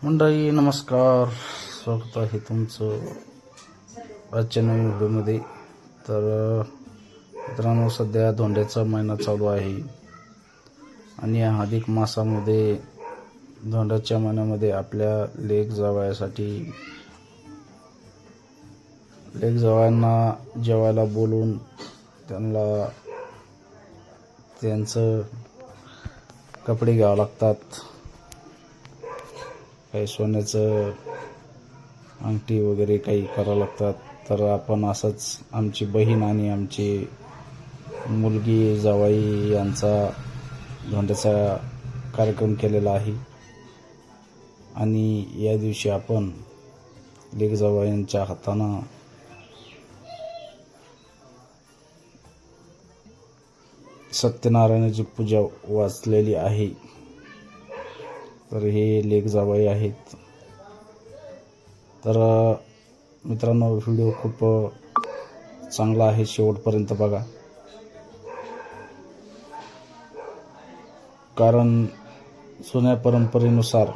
मंडळी नमस्कार, स्वागत आहे तुमचं आजच्या नवीन व्हिडिओमध्ये. तर मित्रांनो, सध्या धोंड्याचा महिना चालू आहे आणि या अधिक मासामध्ये धोंड्याच्या महिन्यामध्ये आपल्या लेक जावयांना जेवायला बोलून त्यांचं कपडे घ्यावं लागतात. काही सोन्याचं अंगठी वगैरे काही करावं लागतात. तर आपण असंच आमची बहीण आणि आमची मुलगी जावई यांचा धोंड्याचा कार्यक्रम केलेला आहे आणि या दिवशी आपण लेक जावयांच्या हातानं सत्यनारायणाची पूजा वाचलेली आहे. तर हे लेक जावई आहेत. तर मित्रांनो, व्हिडिओ खूप चांगला आहे, शेवटपर्यंत बघा. कारण जुन्या परंपरेनुसार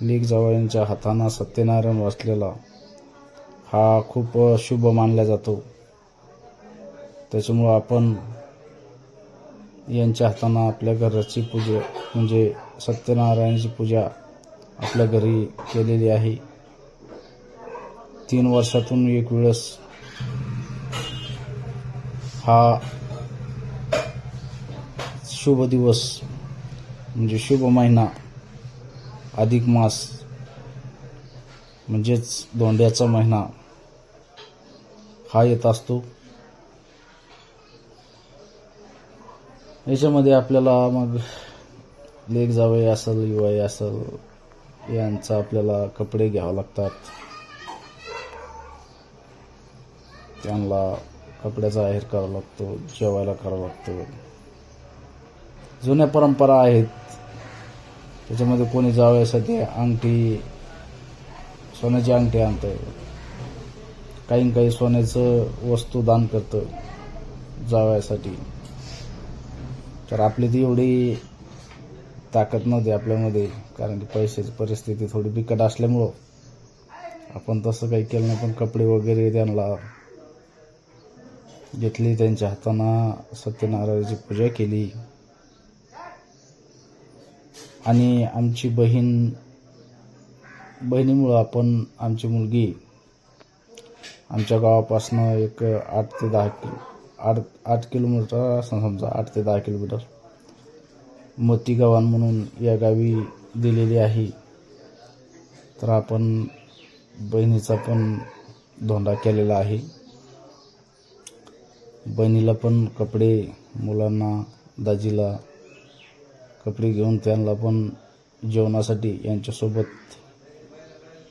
लेक जावयांच्या हातानं सत्यनारायण वाचलेला हा खूप शुभ मानला जातो. त्याच्यामुळं आपण यांच्या हातानं आपल्या घराची पूजा म्हणजे सत्यनारायणाची पूजा आपल्या घरी केलेली आहे. 3 वर्षातून एक वेळेस हा शुभ दिवस म्हणजे शुभ महिना अधिक मास म्हणजेच धोंड्याचा महिना हा येत असतो. याच्यामध्ये आपल्याला मग लेक जावई असेल, युवाई असेल, यांचा आपल्याला कपडे घ्यावे लागतात. त्यांना कपड्याचा आहेर करावा लागतो, जेवायला करावं लागतं. जुन्या परंपरा आहेत. त्याच्यामध्ये कोणी जावयासाठी अंगठी, सोन्याची अंगठी आणतं, काही सोन्याचं वस्तू दान करतं जावयासाठी. तर आपली ती एवढी ताकद नव्हती आपल्यामध्ये, कारण की पैशाची परिस्थिती थोडी बिकट असल्यामुळं आपण तसं काही केलं नाही. पण कपडे वगैरे त्यांना घेतली, त्यांच्या हातानं सत्यनारायणाची पूजा केली. आणि आमची बहिणीमुळं आपण आमची मुलगी आमच्या गावापासून एक 8 किलोमीटर असं समजा, 8 ते 10 किलोमीटर मोती गावान म्हणून या गावी दिलेली आहे. तर आपण बहिणीचा पण धोंडा केलेला आहे. बहिणीला पण कपडे, मुलांना दाजीला कपडे घेऊन त्यांना पण जेवणासाठी यांच्यासोबत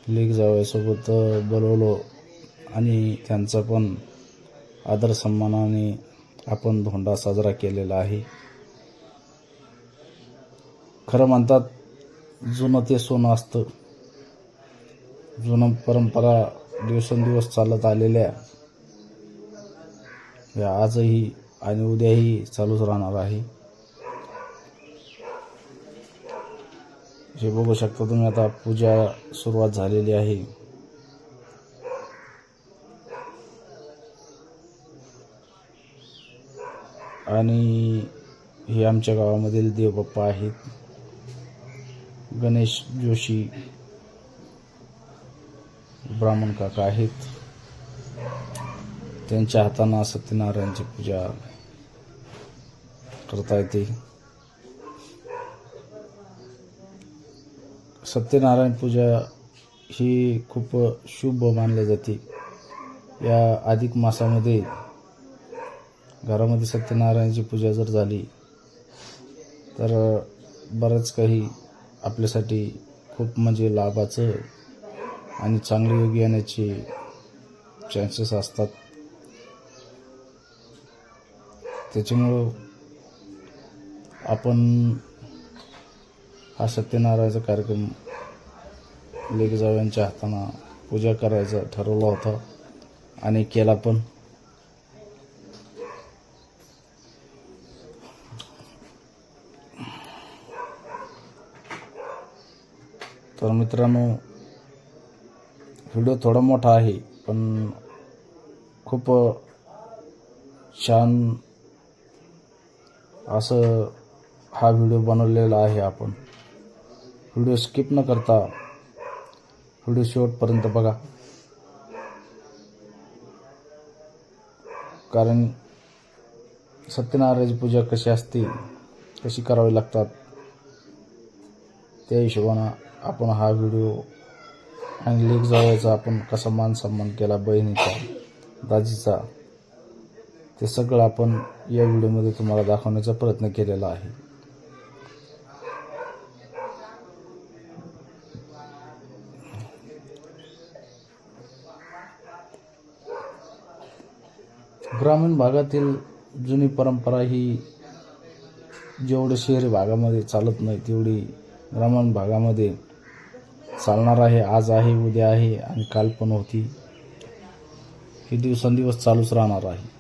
लेक जावयासोबत बोलवलं आणि त्यांचा पण आदर सन्मानाने आपण धोंडा साजरा केलेला आहे. खरं म्हणतात, जुनं ते सोनं असतं. जुनं परंपरा दिवसेंदिवस चालत आलेल्या या आजही आणि उद्याही चालूच राहणार आहे. हे बघू शकता तुम्ही, आता पूजा सुरुवात झालेली आहे. आणि हे आमच्या गावामधील देवबाप्पा आहेत. गणेश जोशी ब्राह्मण काका आहेत. त्यांच्या हातानं सत्यनारायणाची पूजा करता येते. सत्यनारायण पूजा ही खूप शुभ मानली जाते. या अधिक मासामध्ये घरामध्ये सत्यनारायणाची पूजा जर झाली तर बरंच काही आपल्यासाठी खूप म्हणजे लाभाचं आणि चांगले योग येण्याचे चान्सेस असतात. त्याच्यामुळं आपण हा सत्यनारायणाचा कार्यक्रम लेक जावयांच्या हातानं पूजा करायचा ठरवला होता आणि केला पण. तर मित्रांनो, व्हिडिओ थोडा मोठा आहे पण खूप छान असं हा व्हिडिओ बनवलेला आहे आपण. व्हिडिओ स्किप न करता व्हिडिओ शेवटपर्यंत बघा, कारण सत्यनारायणाची पूजा कशी असते, कशी करावी लागतात, त्या हिशोबानं आपण हा व्हिडिओ आणि लेक जावयाचा आपण कसा मान सन्मान केला, बहिणीचा, दाजीचा, ते सगळं आपण या व्हिडिओमध्ये तुम्हाला दाखवण्याचा प्रयत्न केलेला आहे. ग्रामीण भागातील जुनी परंपरा ही जेवढे शहरी भागामध्ये चालत नाही तेवढी ग्रामीण भागामध्ये चालणार आहे. आज आहे, उद्या आहे आणि काल पण होती. ही दिवसेंदिवस चालूच राहणार आहे.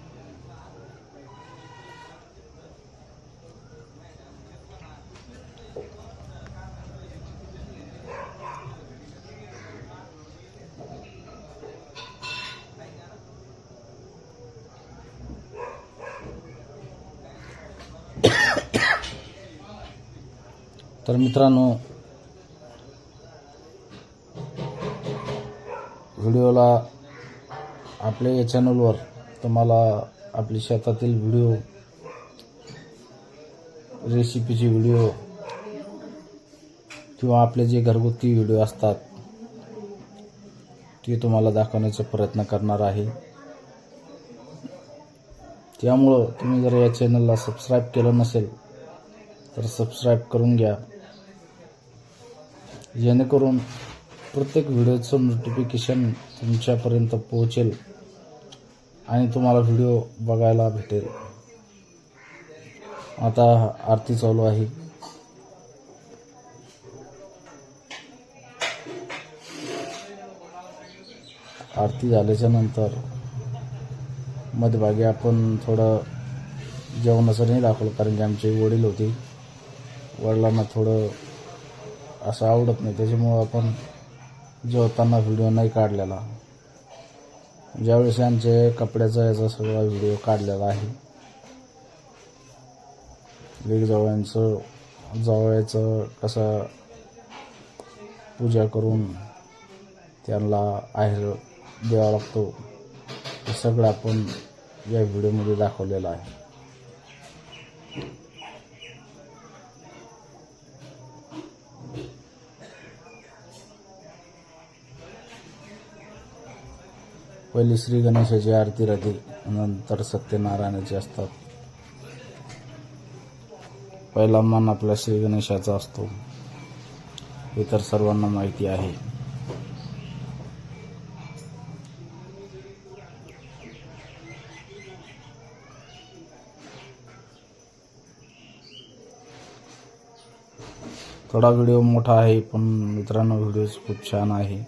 तर मित्रांनो, व्हिडिओला आपल्या या चॅनलवर तुम्हाला आपल्या शेतातील व्हिडिओ, रेसिपीचे व्हिडिओ किंवा आपले जे घरगुती व्हिडिओ असतात ते तुम्हाला दाखवण्याचा प्रयत्न करणार आहे. त्यामुळं तुम्ही जर या चॅनलला सबस्क्राईब केलं नसेल तर सबस्क्राईब करून घ्या, जेणेकरून प्रत्येक व्हिडिओचं नोटिफिकेशन तुमच्यापर्यंत पोहोचेल आणि तुम्हाला व्हिडिओ बघायला भेटेल. आता आरती चालू आहे. आरती झाल्याच्या नंतर मध्यभागी आपण थोडं जेवणाचं नाही दाखवलं, कारण की आमचे वडील होते, वडिलांना थोडं असं आवडत नाही, त्याच्यामुळं आपण जेवताना व्हिडिओ नाही काढलेला. ज्यावेळेस आमचे कपड्याचा याचा सगळा व्हिडिओ काढलेला आहे. लेक जावयाचं कसं पूजा करून त्यांना आहेर द्यावा लागतो, हे सगळं आपण या व्हिडिओमध्ये दाखवलेलं आहे. पहिली श्री गणेशाची आरती राहते, नंतर सत्यनारायणाची असतात. पहिला मान आपला श्री गणेशाचा असतो, हे तर सर्वांना माहिती आहे. थोडा व्हिडिओ मोठा आहे पण मित्रांनो व्हिडिओ खूप छान आहे.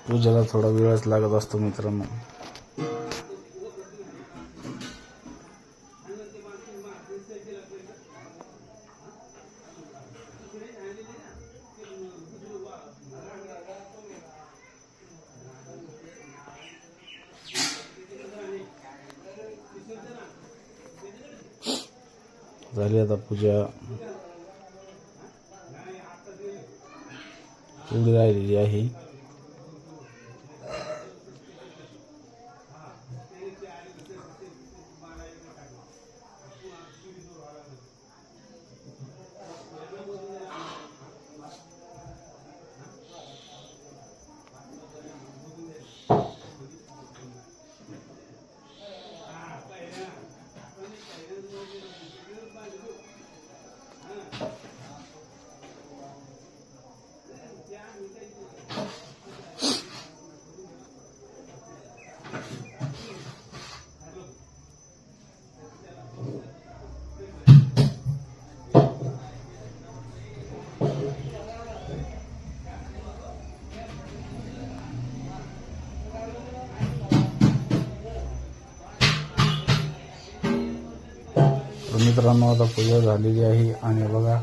पूजेला थोडा वेळच लागत असतो मित्रांनो. झाली आता पूजा, एवढी राहिलेली आहे. मित्रांनो, आता पूजा झालेली आहे आणि बघा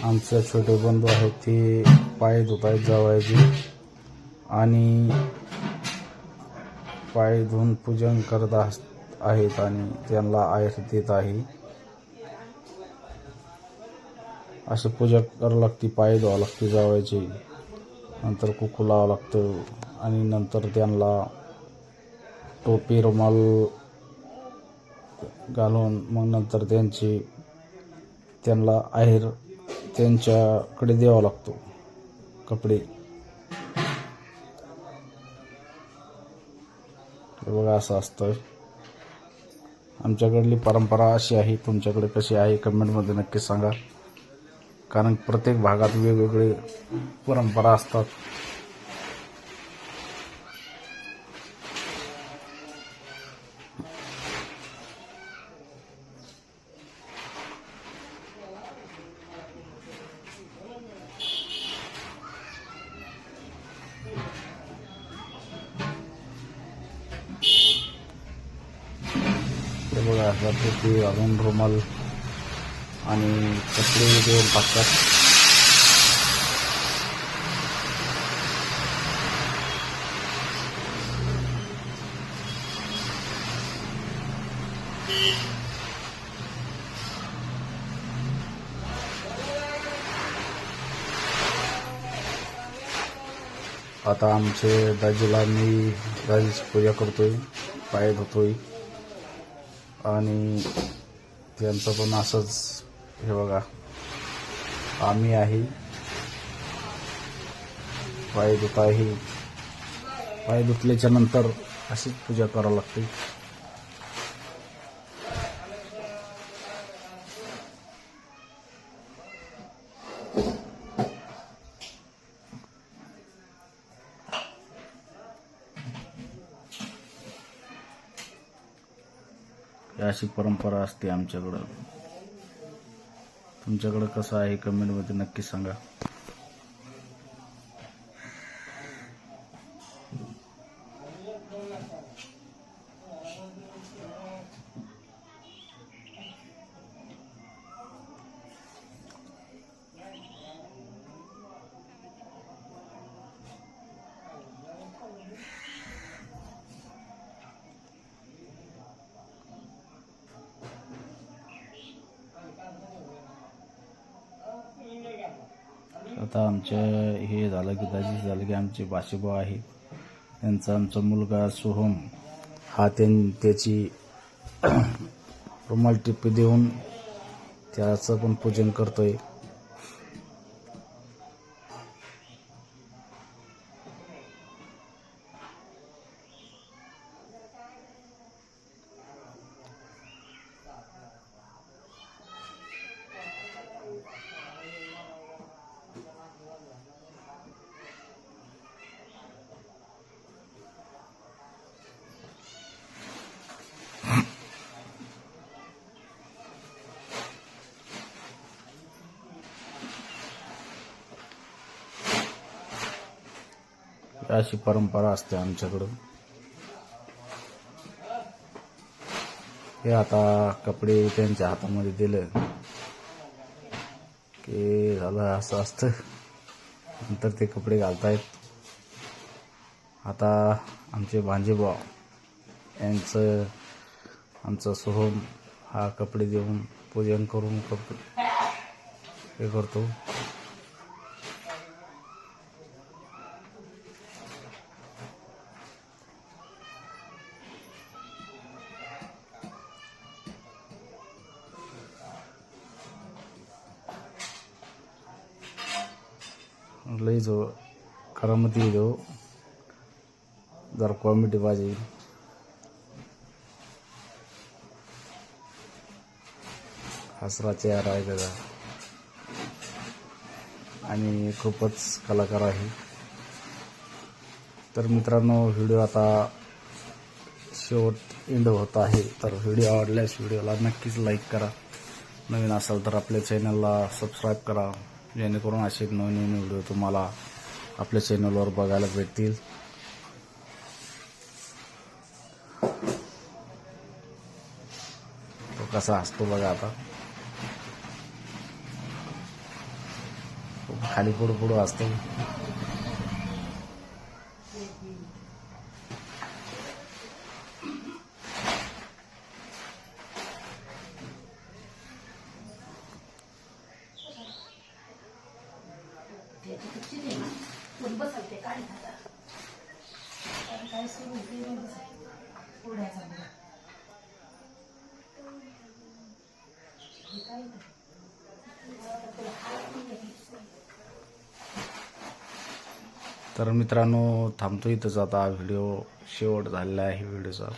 आमचे छोटे बंधू आहेत ते पाय धुत आहेत जावयाचे आणि पाय धुवून पूजन करत आहेत आणि त्यांना आहेर देत आहे. अशी पूजा करावी लागते, पाय धुवावं लागते जावयाचे, नंतर कुकू लावावं लागतं आणि नंतर त्यांना टोपी रुमाल घालून मग नंतर त्यांना आहेर त्यांच्याकडे द्यावा लागतो कपडे. हे बघा असं असतं. आमच्याकडली परंपरा अशी आहे. तुमच्याकडे कशी आहे कमेंटमध्ये नक्की सांगा, कारण प्रत्येक भागात वेगवेगळे परंपरा असतात. हे बघा असा टोपी घालून रुमाल आणि कपडे देऊन टाकतात. आता आमचे मी दाजीची पूजा करतोय, पाय धुतोय आणि त्यांचं पण असंच. हे बघा आम्ही आहे, पाय धुत आहे. पाय धुतल्याच्या नंतर अशीच पूजा करावी लागते. अशी परंपरा असते आमच्याकडं. तुमच्याकडं कसं आहे कमेंटमध्ये नक्की सांगा. आता आमच्या हे झालं की दाजी झालं की आमचे बाशीभाऊ आहे, त्यांचा आमचा मुलगा सोहम हा त्याची रुमाल टिप्पी देऊन त्याचं पण पूजन करतोय. अशी परंपरा असते आमच्याकडं. हे आता कपडे त्यांच्या हातामध्ये दिलं की झालं, असं असतं. नंतर ते कपडे घालतायत. आता आमचे भांजेभाऊ यांचं आमचा सोहम हा कपडे देऊन पूजन करून हे करतो. लई जो करामती दो जरा कॉमेडी बाजी. हसरा चेहरा आहे त्याचा आणि खूपच कलाकार आहे. तर मित्रांनो, व्हिडिओ आता शेवट एंड होत आहे. तर व्हिडिओ आवडल्यास व्हिडिओला नक्कीच लाईक करा. नवीन असाल तर आपल्या चॅनलला सबस्क्राईब करा, जेणेकरून असे नवीन व्हिडिओ तुम्हाला आपल्या चॅनलवर बघायला भेटतील. कसा हसतो बघा आता. खाली पुढं पुढं असतो. तर मित्रांनो थांबतो इथंच आता. व्हिडिओ शेवट झालेला आहे व्हिडिओचा.